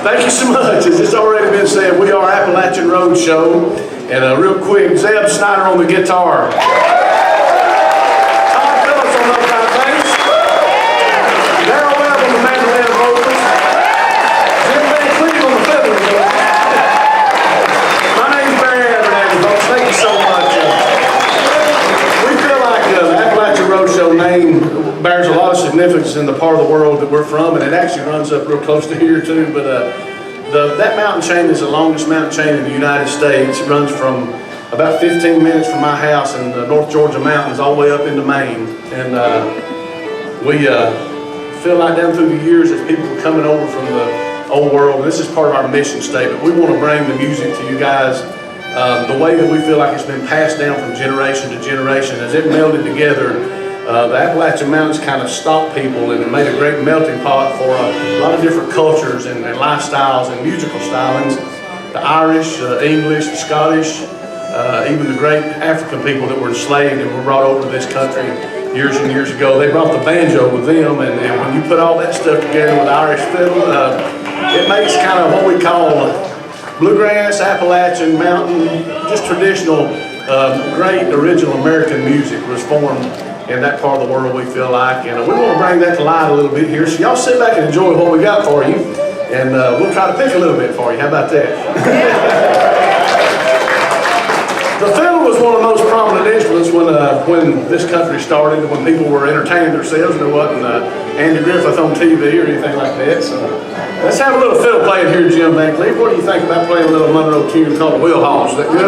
Thank you so much. As it's already been said, we are Appalachian Road Show. And real quick, Zeb Snyder on the guitar. Tom Phillips on those kind of things. Darryl Webb on the mandolin and vocals. Jim Van Cleve on the fiddle. My name's Barry Abernathy, folks. Thank you so much. We feel like the Appalachian Road Show name bears a lot of significance in the part of the world that we're from, and it actually runs up real close to here too. But that mountain chain is the longest mountain chain in the United States. It runs from about 15 minutes from my house in the North Georgia mountains all the way up into Maine. And we feel like down through the years as people are coming over from the old world, and this is part of our mission statement, we want to bring the music to you guys the way that we feel like it's been passed down from generation to generation. As it melded together, the Appalachian Mountains kind of stopped people and it made a great melting pot for a lot of different cultures and lifestyles and musical stylings. The Irish, English, the Scottish, even the great African people that were enslaved and were brought over to this country years and years ago. They brought the banjo with them, and when you put all that stuff together with Irish fiddle, it makes kind of what we call bluegrass, Appalachian, mountain, just traditional, great original American music was formed in that part of the world, we feel like, and we want to bring that to light a little bit here. So y'all sit back and enjoy what we got for you, and we'll try to pick a little bit for you. How about that? The fiddle was one of the most prominent instruments when this country started, when people were entertaining themselves, and there wasn't Andy Griffith on TV or anything like that. So let's have a little fiddle playing here, Jim Van Cleve. What do you think about playing a little Monroe tune called the Will Hall? Is that good?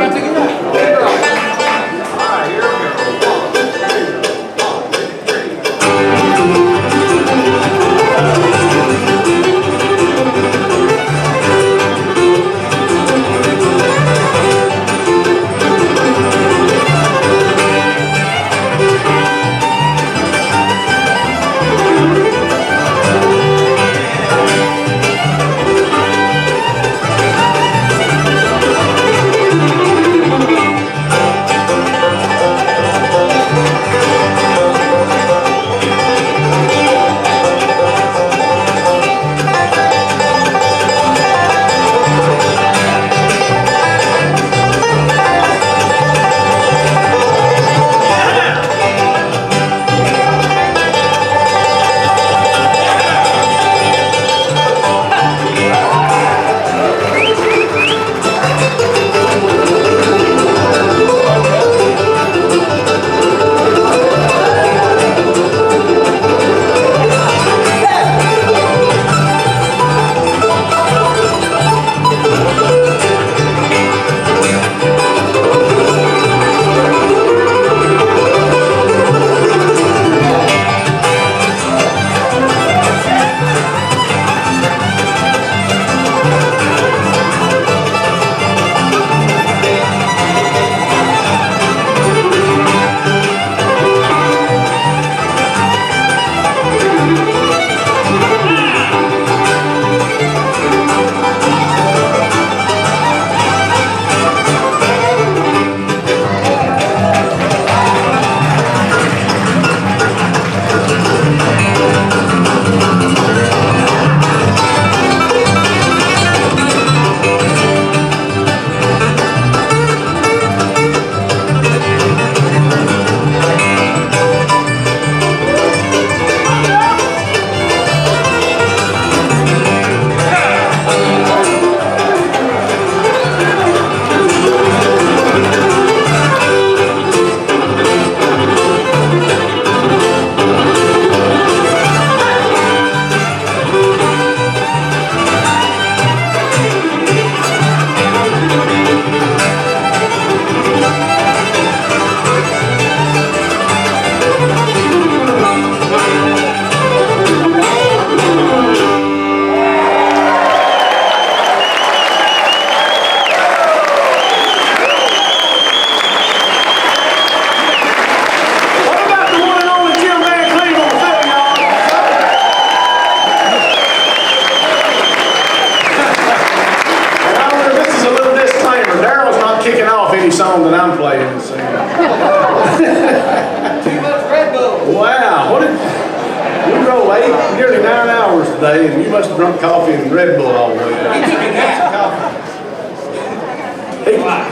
today, and you must have drunk coffee and Red Bull all week.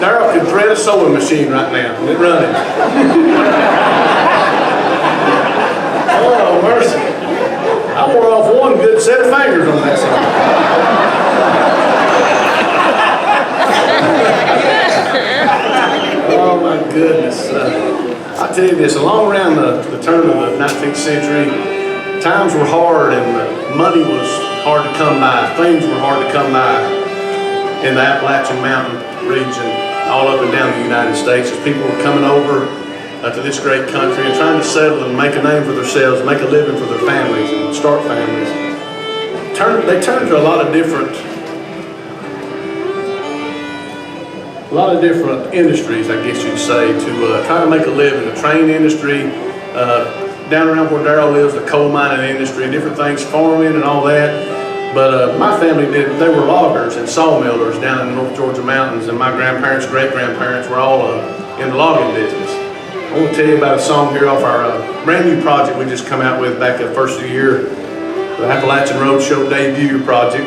Darryl could thread a sewing machine right now, and it running. Oh, mercy. I wore off one good set of fingers on that song. Oh, my goodness. I'll tell you this, along around the turn of the 19th century, times were hard and money was hard to come by. Things were hard to come by in the Appalachian Mountain region, all up and down the United States, as people were coming over to this great country and trying to settle and make a name for themselves, make a living for their families and start families. They turned to a lot of different industries, I guess you'd say, to try to make a living. The train industry, down around where Darryl lives, the coal mining industry, different things, farming and all that. But my family they were loggers and sawmillers down in the North Georgia mountains, and my grandparents, great-grandparents were all in the logging business. I want to tell you about a song here off our brand new project we just come out with back the first of the year, the Appalachian Roadshow debut project.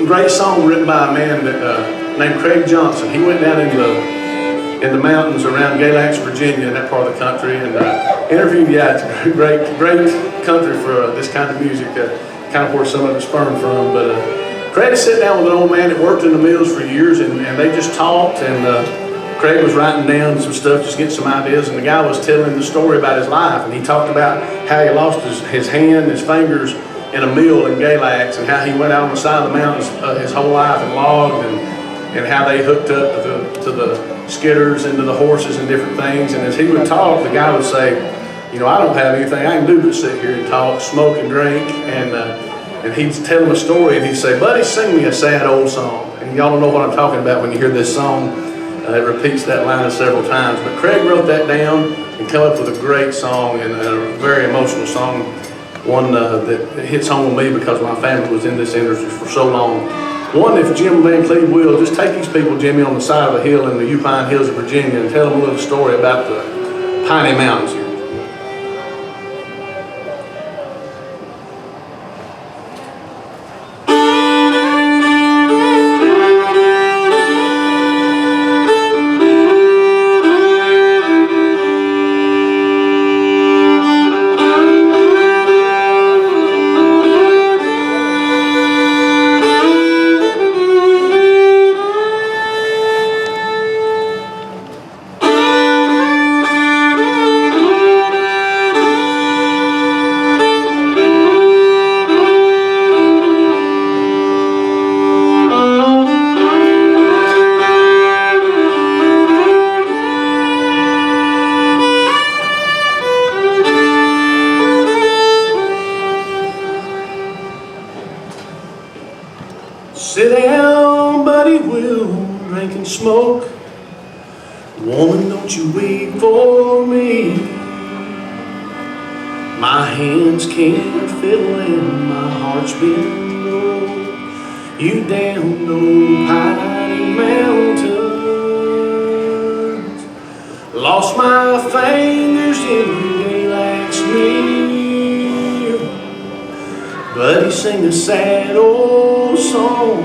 A great song written by a man named Craig Johnson. He went down in the mountains around Galax, Virginia, in that part of the country, and interviewed. Yeah, it's a great country for this kind of music. Kind of where some of it's spurned from. But Craig sat down with an old man that worked in the mills for years, and they just talked, and Craig was writing down some stuff, just getting some ideas, and the guy was telling the story about his life, and he talked about how he lost his hand, his fingers in a mill in Galax, and how he went out on the side of the mountains his whole life and logged, and how they hooked up to the skidders and to the horses and different things. And as he would talk, the guy would say, you know, I don't have anything I can do but sit here and talk, smoke and drink, and he'd tell him a story, and he'd say, buddy, sing me a sad old song. And y'all don't know what I'm talking about when you hear this song. It repeats that line several times. But Craig wrote that down and came up with a great song, and a very emotional song, one that hits home with me because my family was in this industry for so long. One, if Jim Van Cleve will, just take these people, Jimmy, on the side of a hill in the Upine Hills of Virginia and tell them a little story about the Piney Mountains here. Sit down, buddy, we'll drink and smoke. Woman, don't you weep for me. My hands can't fiddle and my heart's been low. You damn old Piney Mountains. Lost my fingers in the Galax mill. Buddy, sing a sad old song,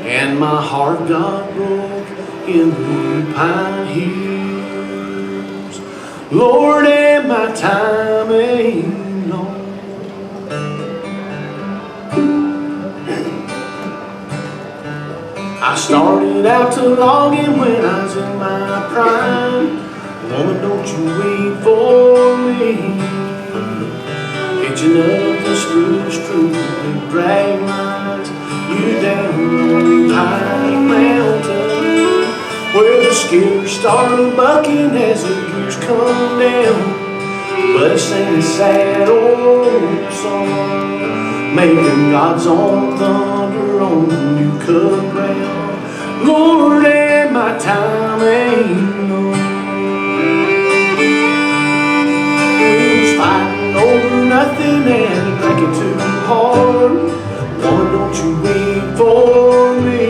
and my heart got broke in the Pine Hills. Lord, and my time ain't long. I started out to logging when I was in my prime. Woman, don't you weep for me. Hitching up the spruce tree and drag lines, you down on Piney Mountain, where the skidders start bucking as the gears come down. But he sang a sad old song, making God's own thunder on the new cut ground. Lord, and my time ain't long. Fighting over nothing and drinking too hard. Woman, don't you weep for me.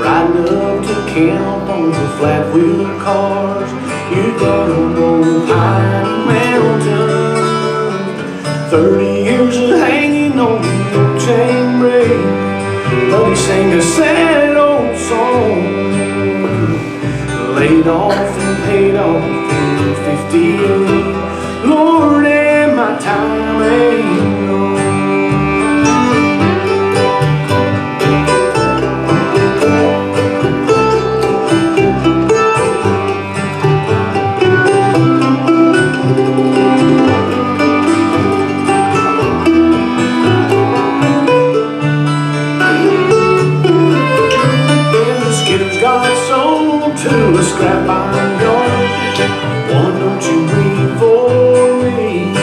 Riding up to camp on the flat wheel cars, you down on Piney Mountain. 30 years of hanging on the chain break, but he sang a sad old song. Laid off and paid off in 58. Lord, and my time ain't long. To a scrap iron yard, one, don't you grieve for me.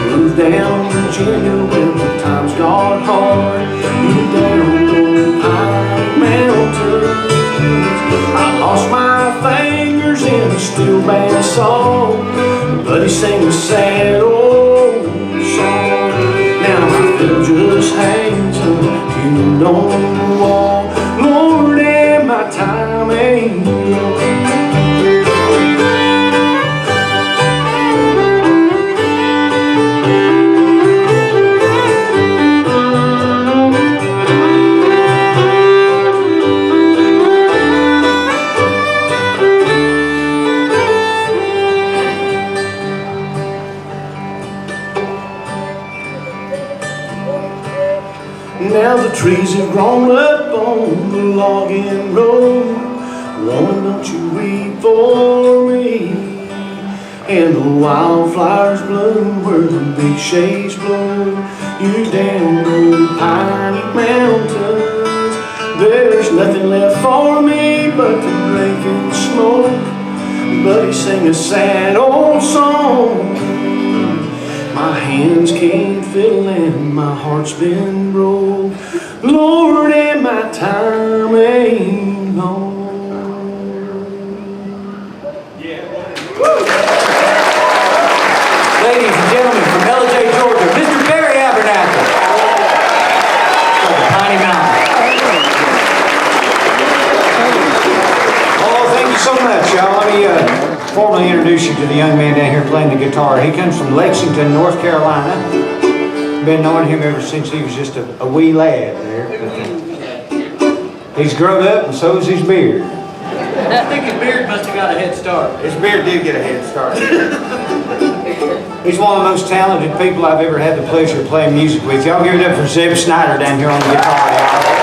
Moved down to Virginia when the times got hard. Moved down on Pine Mountains. I lost my fingers in a steel band song, but he sang a sad old song. Now my fiddle just hangs on the wall. Lord, and my time ain't long. Now the trees have grown up on the logging road. Woman, don't you weep for me. And the wildflowers bloom where the big shades blow. You down on Piney Mountains. There's nothing left for me but to drink and smoke. But he sang a sad old song. My hands can't fiddle and my heart's been broke. Lord, and my time ain't long. Yeah. Ladies and gentlemen from LJ, Georgia, Mr. Barry Abernathy from the Piney Mountain. Oh, thank you so much, y'all. Let me formally introduce you to the young man down here playing the guitar. He comes from Lexington, North Carolina. Been knowing him ever since he was just a wee lad there. He's grown up, and so is his beard. I think his beard must have got a head start. His beard did get a head start. He's one of the most talented people I've ever had the pleasure of playing music with. Y'all give it up for Zeb Snyder down here on the guitar.